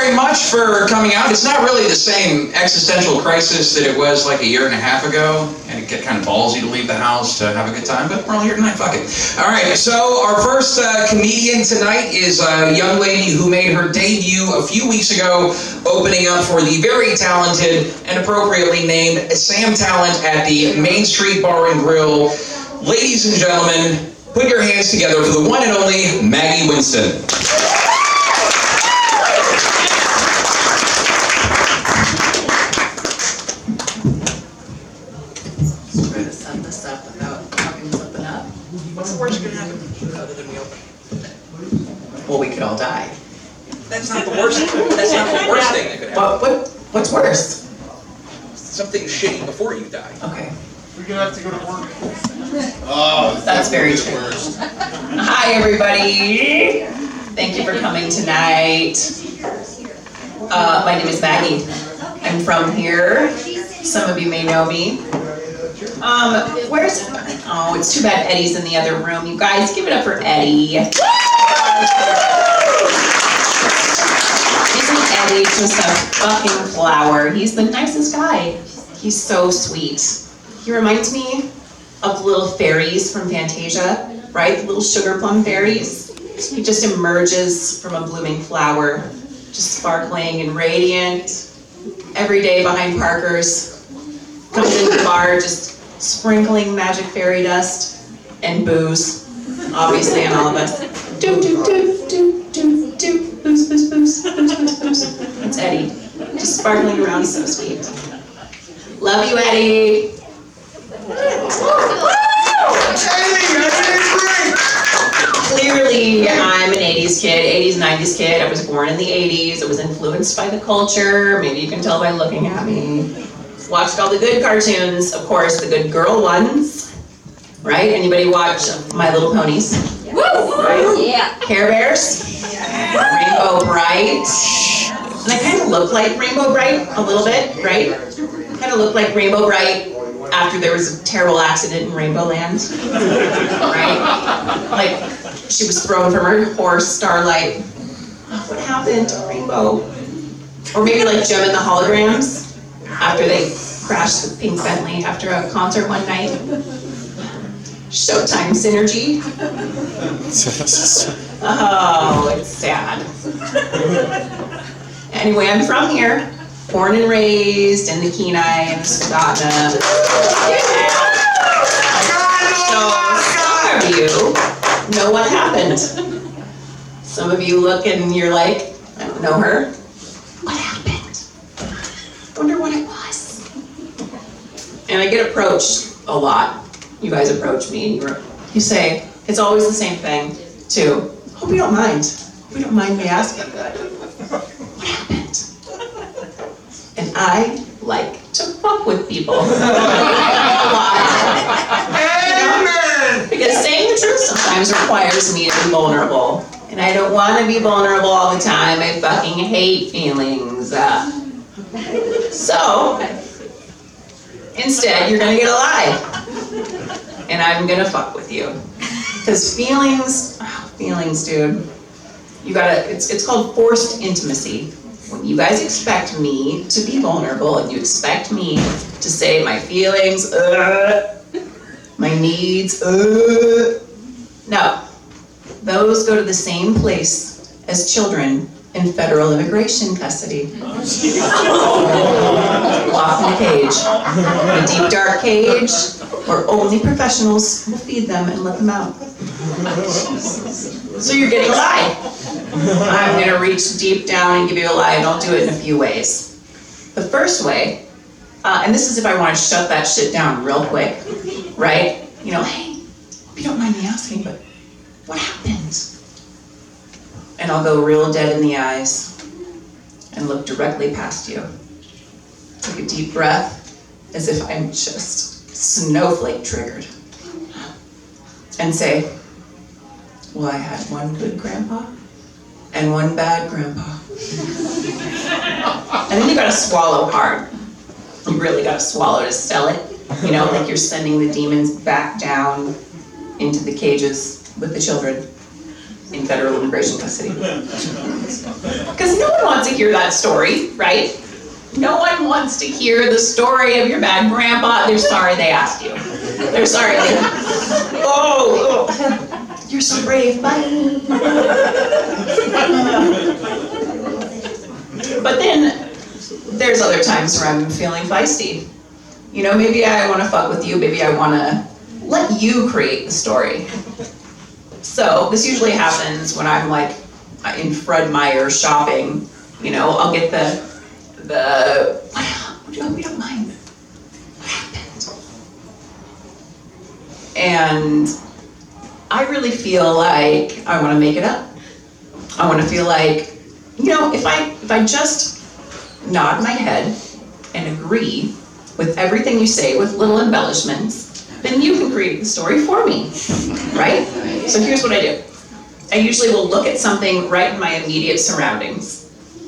very much for coming out. It's not really the same existential crisis that it was like a year and a half ago, and it get kind of ballsy to leave the house to have a good time, but we're all here tonight, fuck it. All right, so our first comedian tonight is a young lady who made her debut a few weeks ago, opening up for the very talented and appropriately named Sam Talent at the Main Street Bar and Grill. Ladies and gentlemen, put your hands together for the one and only Maggie Winston. Try to set this up without fucking something up. What's the worst gonna happen other than we open? Well, we could all die. That's not the worst. That's not the worst thing that could happen. What's worse? Something shitty before you die. Okay. We're gonna have to go to work. Oh, that's very true. Hi, everybody. Thank you for coming tonight. My name is Maggie. I'm from here. Some of you may know me. Oh, it's too bad Eddie's in the other room. You guys, give it up for Eddie. Isn't Eddie just a fucking flower? He's the nicest guy. He's so sweet. He reminds me of the little fairies from Fantasia, right? The little sugar plum fairies. He just emerges from a blooming flower, just sparkling and radiant. Every day behind Parker's, comes into the bar, just sprinkling magic fairy dust and booze, obviously on all of us. Do do do do do do, booze booze booze booze booze booze. That's Eddie, just sparkling around, so sweet. Love you, Eddie. Clearly, I'm an 80s kid, 80s, 90s kid. I was born in the 80s. I was influenced by the culture. Maybe you can tell by looking at me. Watched all the good cartoons, of course, the good girl ones. Right? Anybody watch My Little Ponies? Woo! Right? Yeah. Care Bears? Rainbow Bright. And I kind of look like Rainbow Bright a little bit, right? Kind of look like Rainbow Bright after there was a terrible accident in Rainbow Land, right? Like, she was thrown from her horse, Starlight. What happened to Rainbow? Or maybe like Gem and the Holograms, after they crashed the Pink Bentley after a concert one night. Showtime synergy. Oh, it's sad. Anyway, I'm from here. Born and raised in the Kenai and Soldotna. So some of you know what happened. Some of you look and you're like, I don't know her. What happened? Wonder what it was. And I get approached a lot. You guys approach me and you say, it's always the same thing, too. Hope you don't mind. Hope you don't mind me asking. What happened? And I like to fuck with people. Why? Because saying the truth sometimes requires me to be vulnerable. And I don't want to be vulnerable all the time. I fucking hate feelings. So, instead, you're gonna get a lie. And I'm gonna fuck with you. Because feelings, dude. You gotta, it's called forced intimacy. When you guys expect me to be vulnerable and you expect me to say my feelings, my needs, no. Those go to the same place as children in federal immigration custody. Locked in a cage. A deep, dark cage where only professionals will feed them and let them out. So you're getting a lie. I'm gonna reach deep down and give you a lie, and I'll do it in a few ways. The first way, and this is if I want to shut that shit down real quick, right? You know, hey, hope you don't mind me asking, but what happened? And I'll go real dead in the eyes and look directly past you. Take a deep breath, as if I'm just snowflake triggered. And say, well, I had one good grandpa and one bad grandpa. And then you gotta swallow hard. You really gotta swallow to sell it. You know, like you're sending the demons back down into the cages with the children in federal immigration custody. Because no one wants wants to hear that story, right? No one wants to hear the story of your bad grandpa. They're sorry they asked you. They're sorry. Oh, you're so brave. Bye. But then there's other times where I'm feeling feisty. You know, maybe I want to fuck with you. Maybe I want to let you create the story. So this usually happens when I'm like in Fred Meyer shopping. You know, I'll get the we don't mind. What happened? And I really feel like I want to make it up. I want to feel like, you know, if I just nod my head and agree with everything you say with little embellishments, then you can create the story for me, right? So here's what I do. I usually will look at something right in my immediate surroundings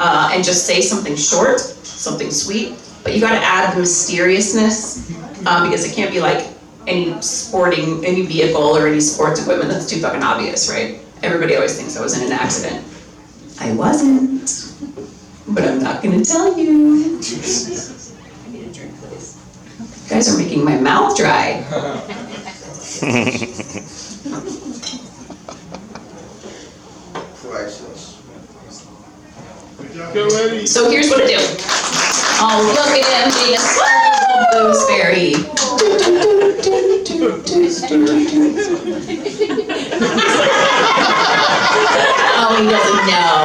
and just say something short, something sweet, but you gotta add the mysteriousness because it can't be like any vehicle or any sports equipment that's too fucking obvious, right? Everybody always thinks I was in an accident. I wasn't, but I'm not gonna tell you. I need a drink, please. You guys are making my mouth dry. So here's what I do. Oh, look at him being a little gooseberry. Oh, he doesn't know.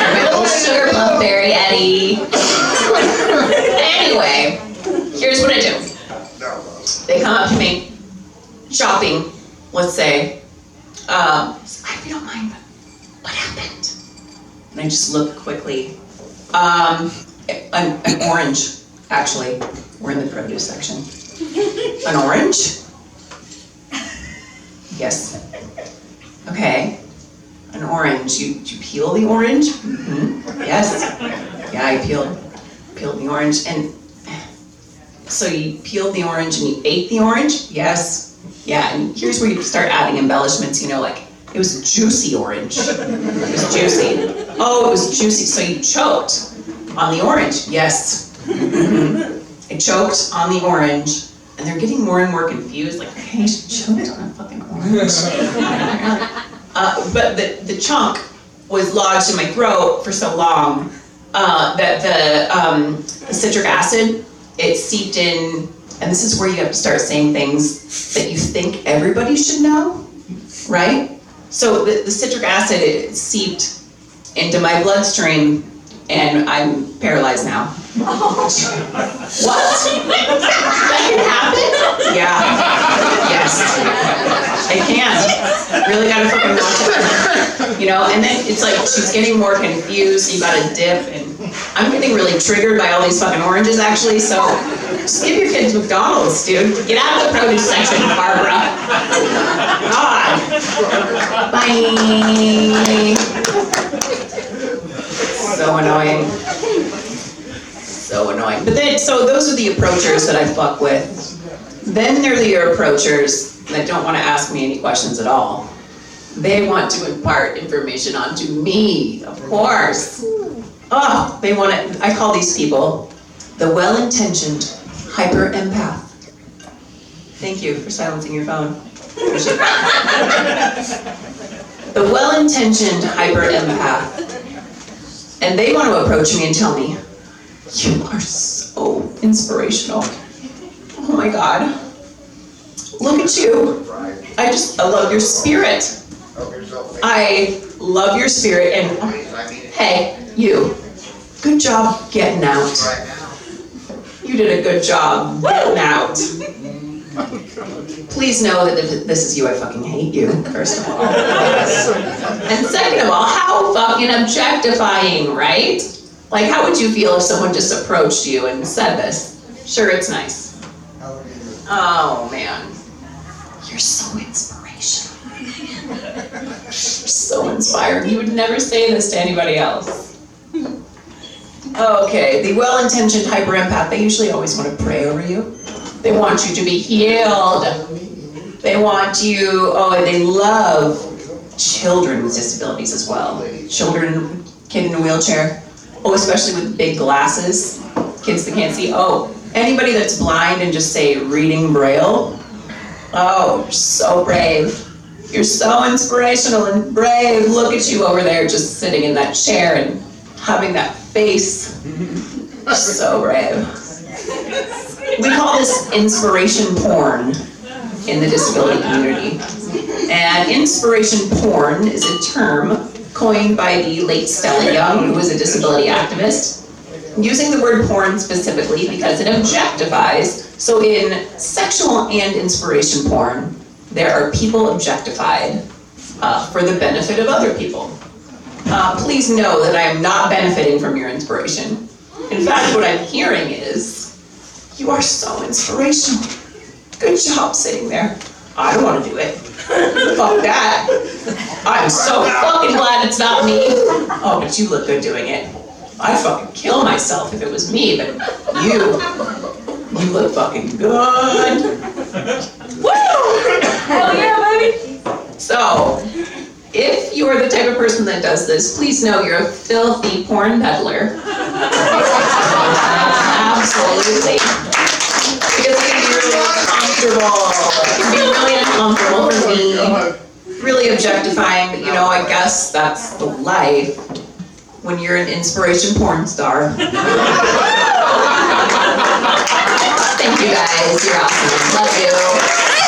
My little sugar plum fairy, Eddie. Anyway, here's what I do. They come up to me, shopping, let's say. I don't mind, but what happened? And I just look quickly. An orange, actually. We're in the produce section. An orange? Yes. Okay. An orange. You peel the orange? Mm-hmm. Yes. Yeah, I peeled the orange. And so you peeled the orange and you ate the orange? Yes. Yeah, and here's where you start adding embellishments, you know, like it was a juicy orange. It was juicy. Oh, it was juicy. So you choked on the orange? Yes. Mm-hmm. I choked on the orange, and they're getting more and more confused. Like, okay, you choked on a fucking orange. But the chunk was lodged in my throat for so long that the citric acid, it seeped in, and this is where you have to start saying things that you think everybody should know, right? So the citric acid, it seeped into my bloodstream, and I'm paralyzed now. What? That can happen? Yeah. Yes. It can. Really gotta fucking watch it. You know, and then it's like she's getting more confused, you gotta dip, and I'm getting really triggered by all these fucking oranges actually, so just give your kids McDonald's, dude. Get out of the produce section, Barbara. God. Bye. So annoying. So annoying. But then, so those are the approachers that I fuck with. Then there are the approachers that don't want to ask me any questions at all. They want to impart information onto me, of course. Oh, they want to, I call these people the well-intentioned hyper-empath. Thank you for silencing your phone. Appreciate that. The well-intentioned hyper-empath. And they want to approach me and tell me, you are so inspirational. Oh my God. Look at you. I love your spirit. I love your spirit, and hey, you, good job getting out. You did a good job getting out. Please know that if this is you, I fucking hate you, first of all. And second of all, how fucking objectifying, right? Like, how would you feel if someone just approached you and said this? Sure, it's nice. Oh, man. You're so inspirational. You're so inspiring. You would never say this to anybody else. Okay, the well-intentioned hyper-empath, they usually always want to pray over you. They want you to be healed. They want you, and they love children with disabilities as well. Children, kid in a wheelchair. Oh, especially with big glasses. Kids that can't see. Oh, anybody that's blind and just say reading Braille. Oh, you're so brave. You're so inspirational and brave. Look at you over there just sitting in that chair and having that face. You're so brave. We call this inspiration porn in the disability community. And inspiration porn is a term coined by the late Stella Young, who was a disability activist, using the word porn specifically because it objectifies. So in sexual and inspiration porn, there are people objectified for the benefit of other people. Please know that I am not benefiting from your inspiration. In fact, what I'm hearing is, you are so inspirational. Good job sitting there. I don't want to do it. Fuck that. I'm so fucking glad it's not me. Oh, but you look good doing it. I'd fucking kill myself if it was me, but you look fucking good. Woo! Hell yeah, baby! So, if you are the type of person that does this, please know you're a filthy porn peddler. Absolutely. Because it can be really uncomfortable. It can be really uncomfortable for me. Really objectifying, but I guess that's the life when you're an inspiration porn star. Thank you guys, you're awesome. Love you.